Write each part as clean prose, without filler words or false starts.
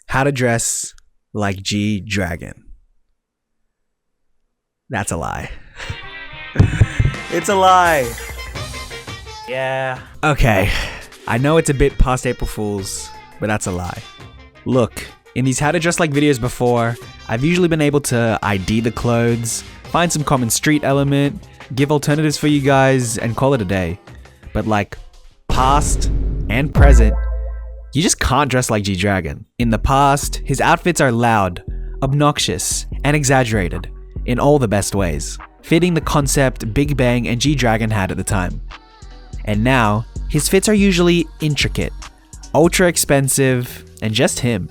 How to dress like G-Dragon. That's a lie. It's a lie. Yeah. Okay, I know it's a bit past April Fool's, but that's a lie. Look, in these how to dress like videos before, I've usually been able to ID the clothes, find some common street element, give alternatives for you guys, and call it a day. But like, past and present, you just can't dress like G-Dragon. In the past, his outfits are loud, obnoxious, and exaggerated, in all the best ways, fitting the concept Big Bang and G-Dragon had at the time. And now, his fits are usually intricate, ultra expensive, and just him.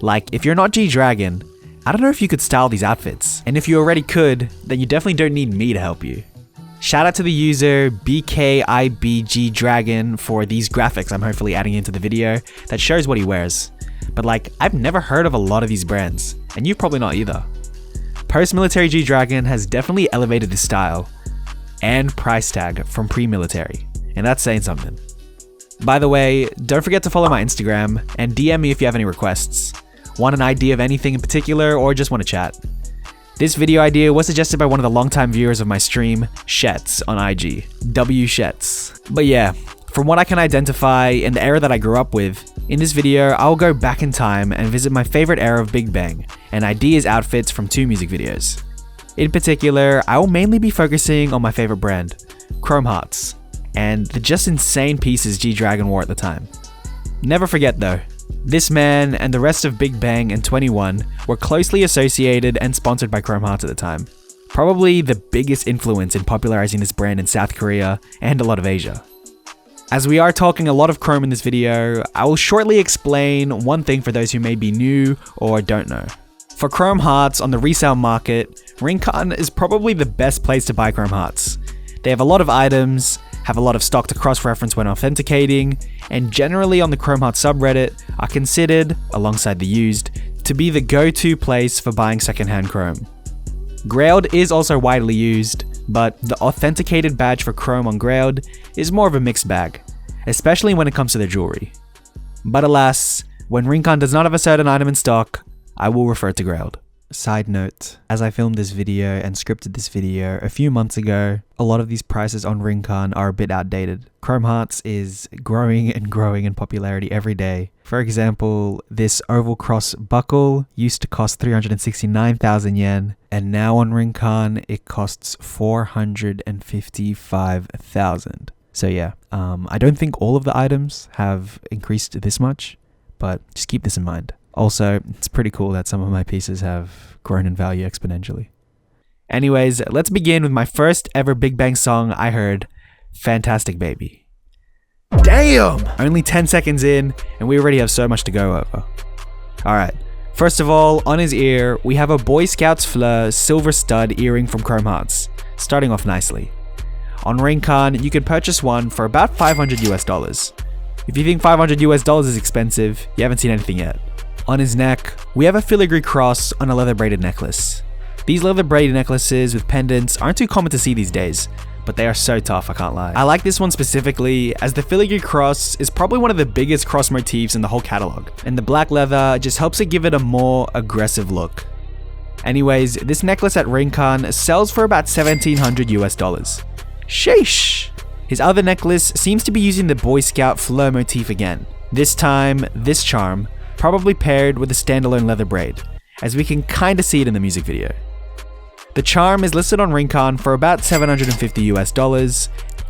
Like, if you're not G-Dragon, I don't know if you could style these outfits, and if you already could, then you definitely don't need me to help you. Shout out to the user BKIBGDragon for these graphics I'm hopefully adding into the video that shows what he wears. But like, I've never heard of a lot of these brands, and you've probably not either. Post-military G-Dragon has definitely elevated his style and price tag from pre-military, and that's saying something. By the way, don't forget to follow my Instagram and DM me if you have any requests. Want an idea of anything in particular or just want to chat? This video idea was suggested by one of the longtime viewers of my stream, Shetz on IG, W Shetz. But yeah, from what I can identify in the era that I grew up with, in this video I'll go back in time and visit my favorite era of Big Bang and ID his outfits from 2 music videos. In particular, I will mainly be focusing on my favorite brand, Chrome Hearts, and the just insane pieces G-Dragon wore at the time. Never forget though, this man and the rest of Big Bang and 21 were closely associated and sponsored by Chrome Hearts at the time. Probably the biggest influence in popularizing this brand in South Korea and a lot of Asia. As we are talking a lot of Chrome in this video, I will shortly explain one thing for those who may be new or don't know. For Chrome Hearts on the resale market, Rincon is probably the best place to buy Chrome Hearts. They have a lot of items, have a lot of stock to cross-reference when authenticating, and generally on the Chrome Hearts subreddit are considered, alongside the used, to be the go-to place for buying secondhand Chrome. Grailed is also widely used, but the authenticated badge for Chrome on Grailed is more of a mixed bag, especially when it comes to their jewelry. But alas, when Rincon does not have a certain item in stock, I will refer to Grailed. Side note, as I filmed this video and scripted this video a few months ago, a lot of these prices on Rincon are a bit outdated. Chrome Hearts is growing and growing in popularity every day. For example, this oval cross buckle used to cost 369,000 yen, and now on Rincon it costs 455,000. So yeah, I don't think all of the items have increased this much, but just keep this in mind. Also, it's pretty cool that some of my pieces have grown in value exponentially. Anyways, let's begin with my first ever Big Bang song I heard, Fantastic Baby. Damn! Only 10 seconds in, and we already have so much to go over. Alright, first of all, on his ear, we have a Boy Scouts Fleur silver stud earring from Chrome Hearts, starting off nicely. On Rincon, you can purchase one for about $500 US. If you think $500 US is expensive, you haven't seen anything yet. On his neck, we have a filigree cross on a leather braided necklace. These leather braided necklaces with pendants aren't too common to see these days, but they are so tough, I can't lie. I like this one specifically as the filigree cross is probably one of the biggest cross motifs in the whole catalog, and the black leather just helps it give it a more aggressive look. Anyways, this necklace at Rincon sells for about $1,700 US. Sheesh! His other necklace seems to be using the Boy Scout fleur motif again. This time, this charm, probably paired with a standalone leather braid, as we can kinda see it in the music video. The charm is listed on Rincon for about $750 US,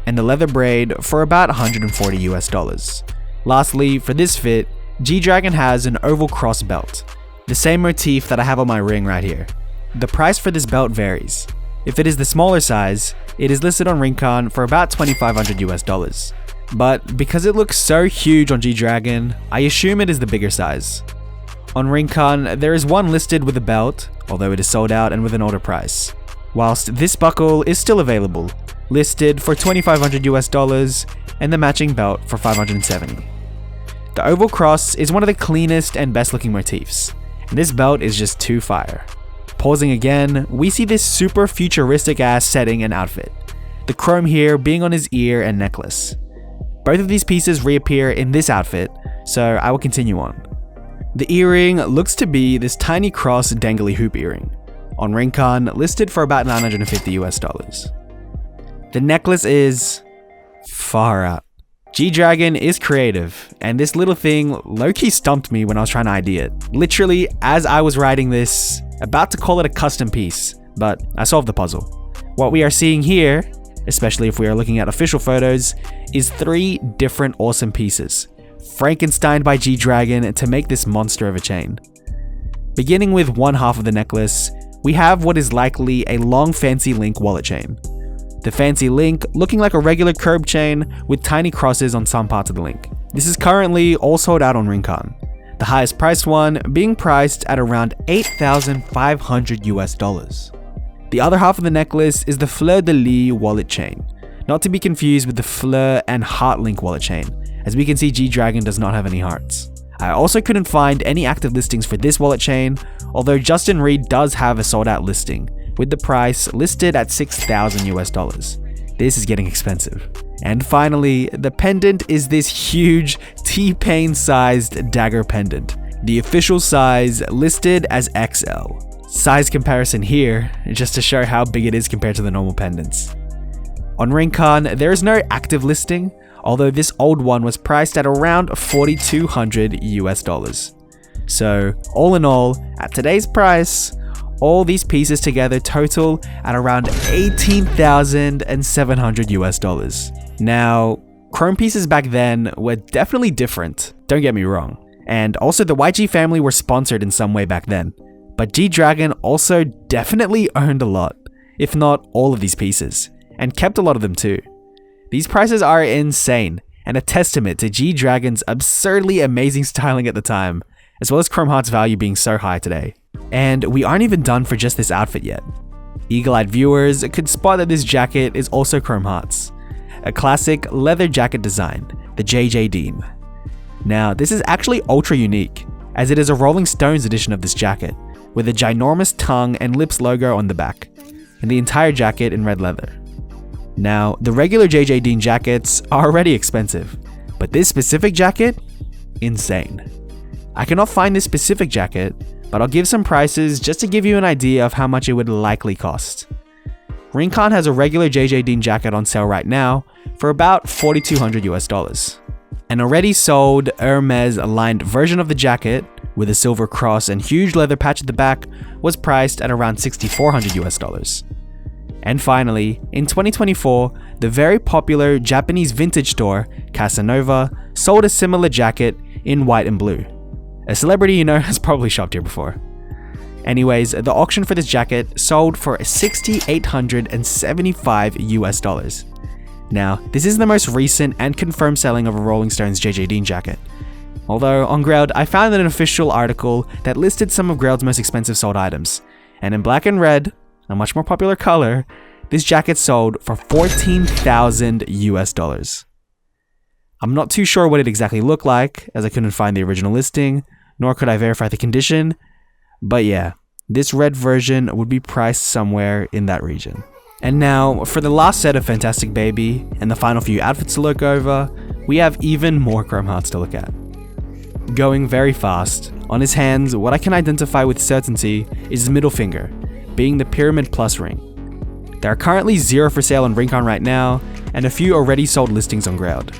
and the leather braid for about $140 US. Lastly, for this fit, G-Dragon has an oval cross belt, the same motif that I have on my ring right here. The price for this belt varies. If it is the smaller size, it is listed on Rincon for about $2,500 US. But because it looks so huge on G-Dragon, I assume it is the bigger size. On Rincon, there is one listed with a belt, although it is sold out and with an older price. Whilst this buckle is still available, listed for $2,500 US and the matching belt for $570. The oval cross is one of the cleanest and best looking motifs, and this belt is just too fire. Pausing again, we see this super futuristic ass setting and outfit. The chrome here being on his ear and necklace. Both of these pieces reappear in this outfit, so I will continue on. The earring looks to be this tiny cross dangly hoop earring. On Rincon, listed for about $950 US. The necklace is far out. G-Dragon is creative, and this little thing low-key stumped me when I was trying to ID it. Literally, as I was writing this, about to call it a custom piece, but I solved the puzzle. What we are seeing here, especially if we are looking at official photos, is 3 different awesome pieces, Frankenstein by G-Dragon to make this monster of a chain. Beginning with one half of the necklace, we have what is likely a long fancy link wallet chain. The fancy link looking like a regular curb chain with tiny crosses on some parts of the link. This is currently all sold out on Rincon, the highest priced one being priced at around $8,500 US. The other half of the necklace is the Fleur de Lis wallet chain, not to be confused with the Fleur and Heart Link wallet chain, as we can see G-Dragon does not have any hearts. I also couldn't find any active listings for this wallet chain, although Justin Reed does have a sold out listing, with the price listed at $6,000 US. This is getting expensive. And finally, the pendant is this huge T-Pain sized dagger pendant. The official size listed as XL. Size comparison here, just to show how big it is compared to the normal pendants. On Rincon, there is no active listing, although this old one was priced at around $4,200 US. So, all in all, at today's price, all these pieces together total at around $18,700 US. Now, chrome pieces back then were definitely different, don't get me wrong. And also the YG family were sponsored in some way back then. But G-Dragon also definitely owned a lot, if not all of these pieces, and kept a lot of them too. These prices are insane, and a testament to G-Dragon's absurdly amazing styling at the time, as well as Chrome Heart's value being so high today. And we aren't even done for just this outfit yet. Eagle-eyed viewers could spot that this jacket is also Chrome Heart's, a classic leather jacket design, the JJ Dean. Now, this is actually ultra unique, as it is a Rolling Stones edition of this jacket, with a ginormous tongue and lips logo on the back, and the entire jacket in red leather. Now, the regular JJ Dean jackets are already expensive, but this specific jacket, insane. I cannot find this specific jacket, but I'll give some prices just to give you an idea of how much it would likely cost. Rincon has a regular JJ Dean jacket on sale right now for about $4,200 US. An already sold Hermes lined version of the jacket with a silver cross and huge leather patch at the back was priced at around $6,400 US. And finally, in 2024, the very popular Japanese vintage store, Casanova, sold a similar jacket in white and blue. A celebrity you know has probably shopped here before. Anyways, the auction for this jacket sold for $6,875 US. Now, this is the most recent and confirmed selling of a Rolling Stones JJ Dean jacket. Although, on Grailed, I found an official article that listed some of Grailed's most expensive sold items, and in black and red, a much more popular color, this jacket sold for $14,000 US. I'm not too sure what it exactly looked like, as I couldn't find the original listing, nor could I verify the condition, but yeah, this red version would be priced somewhere in that region. And now, for the last set of Fantastic Baby, and the final few outfits to look over, we have even more Chrome Hearts to look at. Going very fast, on his hands, what I can identify with certainty is his middle finger, being the Pyramid Plus ring. There are currently 0 for sale on Rincon right now, and a few already sold listings on Grailed.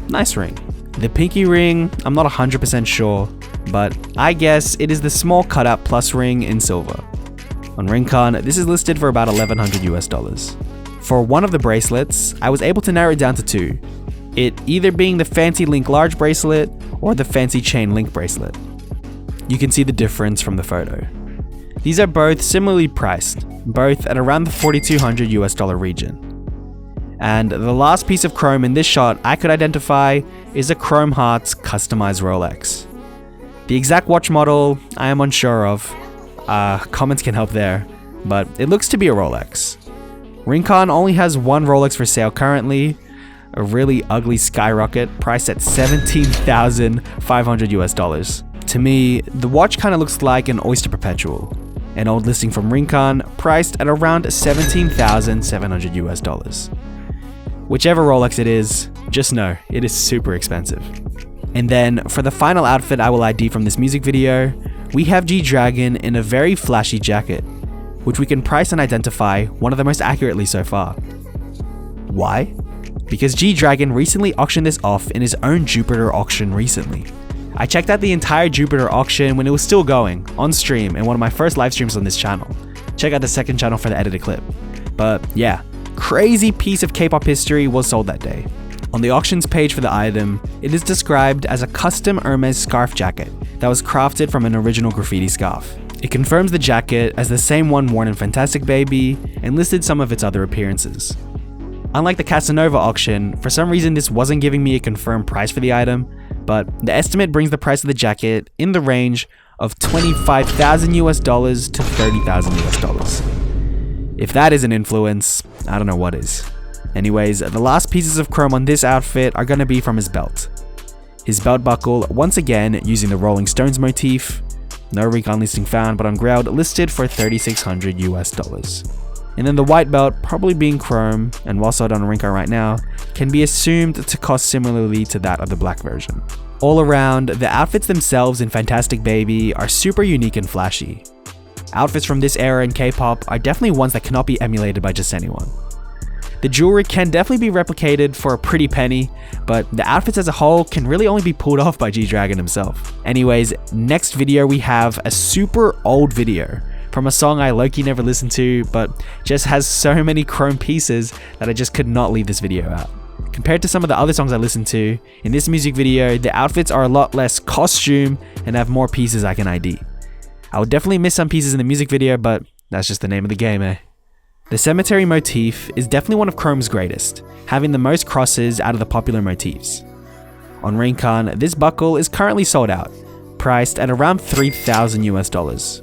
Nice ring. The pinky ring, I'm not 100% sure, but I guess it is the small cutout plus ring in silver. On Rincon, this is listed for about $1,100 US. For one of the bracelets, I was able to narrow it down to 2, it either being the fancy Link Large bracelet or the fancy Chain Link bracelet. You can see the difference from the photo. These are both similarly priced, both at around the $4,200 US region. And the last piece of chrome in this shot I could identify is a Chrome Hearts customized Rolex. The exact watch model I am unsure of, comments can help there, but it looks to be a Rolex. Rincon only has one Rolex for sale currently, a really ugly Skyrocket priced at $17,500 US. To me, the watch kind of looks like an Oyster Perpetual, an old listing from Rincon priced at around $17,700 US. Whichever Rolex it is, just know it is super expensive. And then for the final outfit I will ID from this music video, we have G-Dragon in a very flashy jacket, which we can price and identify one of the most accurately so far. Why? Because G-Dragon recently auctioned this off in his own Jupiter auction recently. I checked out the entire Jupiter auction when it was still going, on stream, in one of my first live streams on this channel. Check out the second channel for the edited clip. But yeah, crazy piece of K-pop history was sold that day. On the auctions page for the item, it is described as a custom Hermes scarf jacket that was crafted from an original graffiti scarf. It confirms the jacket as the same one worn in Fantastic Baby and listed some of its other appearances. Unlike the Casanova auction, for some reason this wasn't giving me a confirmed price for the item, but the estimate brings the price of the jacket in the range of $25,000 to $30,000. If that is an influence, I don't know what is. Anyways, the last pieces of chrome on this outfit are gonna be from his belt. His belt buckle, once again using the Rolling Stones motif, no recon listing found, but on Grailed listed for $3,600. And then the white belt, probably being chrome, and while sold on Rinko right now, can be assumed to cost similarly to that of the black version. All around, the outfits themselves in Fantastic Baby are super unique and flashy. Outfits from this era in K-pop are definitely ones that cannot be emulated by just anyone. The jewelry can definitely be replicated for a pretty penny, but the outfits as a whole can really only be pulled off by G-Dragon himself. Anyways, next video we have a super old video from a song I low-key never listened to, but just has so many chrome pieces that I just could not leave this video out. Compared to some of the other songs I listened to, in this music video, the outfits are a lot less costume and have more pieces I can ID. I will definitely miss some pieces in the music video, but that's just the name of the game, eh? The cemetery motif is definitely one of Chrome's greatest, having the most crosses out of the popular motifs. On Rincon, this buckle is currently sold out, priced at around $3,000.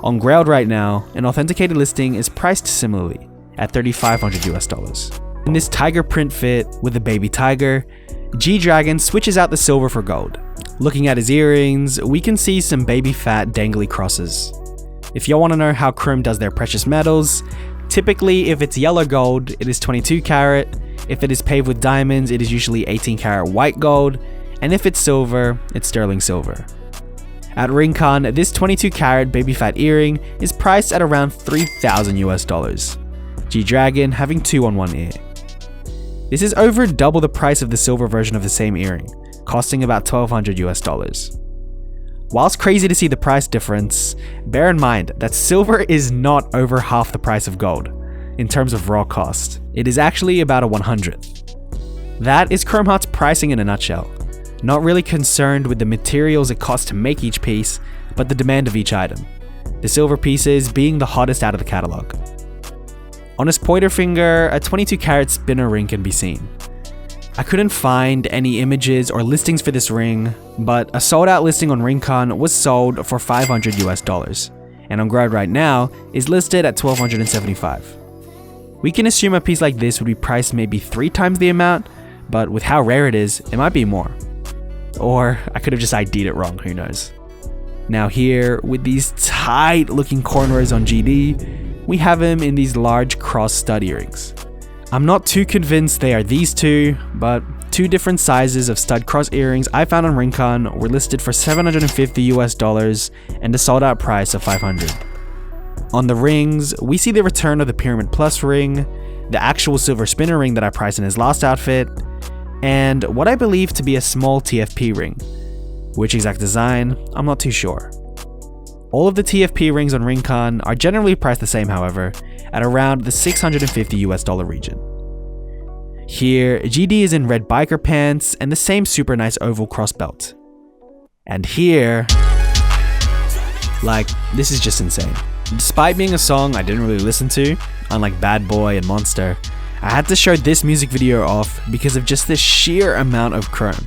On Grailed right now, an authenticated listing is priced similarly, at $3,500. In this tiger print fit with a baby tiger, G-Dragon switches out the silver for gold. Looking at his earrings, we can see some baby fat dangly crosses. If y'all want to know how Chrome does their precious metals, typically if it's yellow gold, it is 22 karat, if it is paved with diamonds, it is usually 18 karat white gold, and if it's silver, it's sterling silver. At Rincon, this 22 karat baby fat earring is priced at around $3,000, G-Dragon having 2 on one ear. This is over double the price of the silver version of the same earring, costing about $1,200. Whilst crazy to see the price difference, bear in mind that silver is not over half the price of gold in terms of raw cost. It is actually about a 100th. That is Chrome Heart's pricing in a nutshell. Not really concerned with the materials it costs to make each piece, but the demand of each item. The silver pieces being the hottest out of the catalog. On his pointer finger, a 22 karat spinner ring can be seen. I couldn't find any images or listings for this ring, but a sold out listing on Rincon was sold for $500, and on Grailed right now is listed at $1,275. We can assume a piece like this would be priced maybe 3 times the amount, but with how rare it is, it might be more. Or I could have just ID'd it wrong, who knows. Now here, with these tight looking cornrows on GD, we have him in these large cross stud earrings. I'm not too convinced they are these two, but 2 different sizes of stud cross earrings I found on Rincon were listed for $750 and a sold out price of $500. On the rings, we see the return of the Pyramid Plus ring, the actual silver spinner ring that I priced in his last outfit, and what I believe to be a small TFP ring. Which exact design, I'm not too sure. All of the TFP rings on Rincon are generally priced the same, however, at around the $650 region. Here, GD is in red biker pants and the same super nice oval cross belt. And here, like, this is just insane. Despite being a song I didn't really listen to, unlike Bad Boy and Monster, I had to show this music video off because of just the sheer amount of chrome.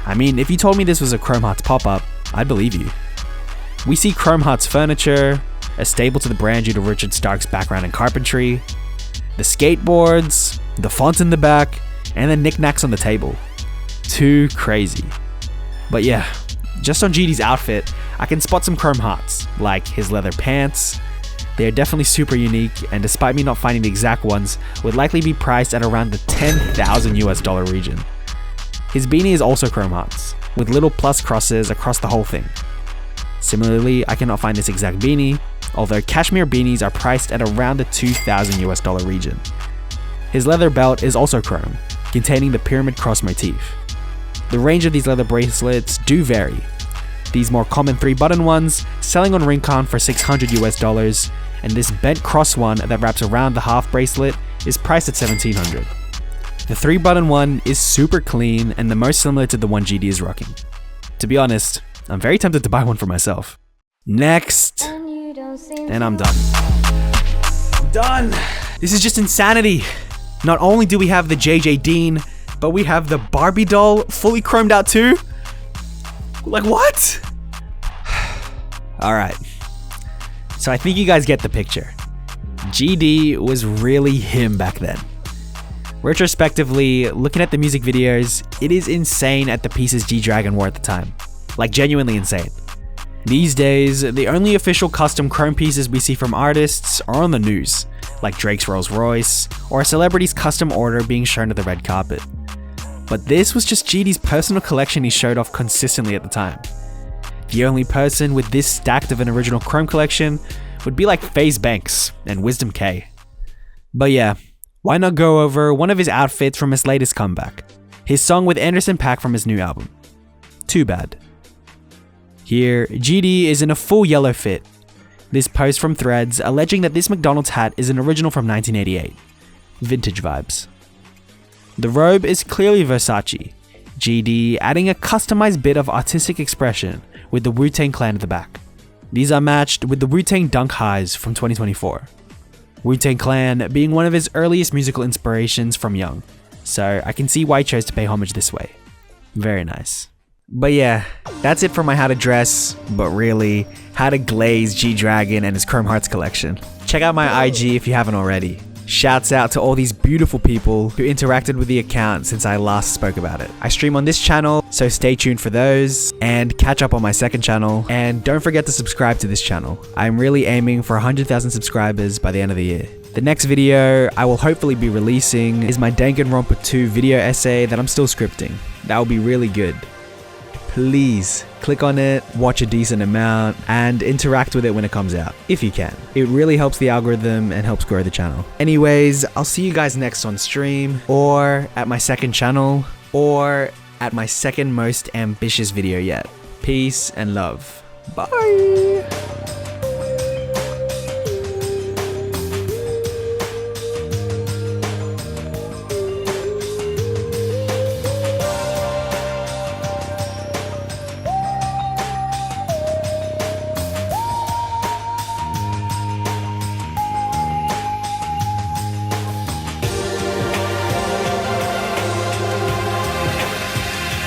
I mean, if you told me this was a Chrome Hearts pop-up, I'd believe you. We see Chrome Hearts furniture, a staple to the brand due to Richard Stark's background in carpentry, the skateboards, the font in the back, and the knickknacks on the table. Too crazy. But yeah, just on GD's outfit, I can spot some Chrome Hearts, like his leather pants. They are definitely super unique, and despite me not finding the exact ones, would likely be priced at around the $10,000 region. His beanie is also Chrome Hearts, with little plus crosses across the whole thing. Similarly, I cannot find this exact beanie, although cashmere beanies are priced at around the $2,000 region. His leather belt is also chrome, containing the pyramid cross motif. The range of these leather bracelets do vary. These more common 3-button ones selling on Rincon for $600, and this bent cross one that wraps around the half bracelet is priced at $1,700. The 3-button one is super clean and the most similar to the one GD is rocking. To be honest, I'm very tempted to buy one for myself. Next, and I'm done. I'm done. This is just insanity. Not only do we have the JJ Dean, but we have the Barbie doll fully chromed out too. Like what? Alright, so I think you guys get the picture. GD was really him back then. Retrospectively, looking at the music videos, it is insane at the pieces G-Dragon wore at the time. Like genuinely insane. These days, the only official custom chrome pieces we see from artists are on the news, like Drake's Rolls Royce, or a celebrity's custom order being shown at the red carpet. But this was just GD's personal collection he showed off consistently at the time. The only person with this stacked of an original chrome collection would be like FaZe Banks and Wisdom K. But yeah, why not go over one of his outfits from his latest comeback, his song with Anderson .Paak from his new album, Too Bad. Here, GD is in a full yellow fit. This post from Threads alleging that this McDonald's hat is an original from 1988. Vintage vibes. The robe is clearly Versace, GD adding a customized bit of artistic expression with the Wu-Tang Clan at the back. These are matched with the Wu-Tang Dunk highs from 2024. Wu-Tang Clan being one of his earliest musical inspirations from young, so I can see why he chose to pay homage this way. Very nice. But yeah, that's it for my how to dress, but really, how to glaze G-Dragon and his Chrome Hearts collection. Check out my IG if you haven't already. Shouts out to all these beautiful people who interacted with the account since I last spoke about it. I stream on this channel, so stay tuned for those, and catch up on my second channel, and don't forget to subscribe to this channel. I'm really aiming for 100,000 subscribers by the end of the year. The next video I will hopefully be releasing is my Danganronpa 2 video essay that I'm still scripting. That will be really good. Please click on it, watch a decent amount, and interact with it when it comes out, if you can. It really helps the algorithm and helps grow the channel. Anyways, I'll see you guys next on stream, or at my second channel, or at my second most ambitious video yet. Peace and love. Bye!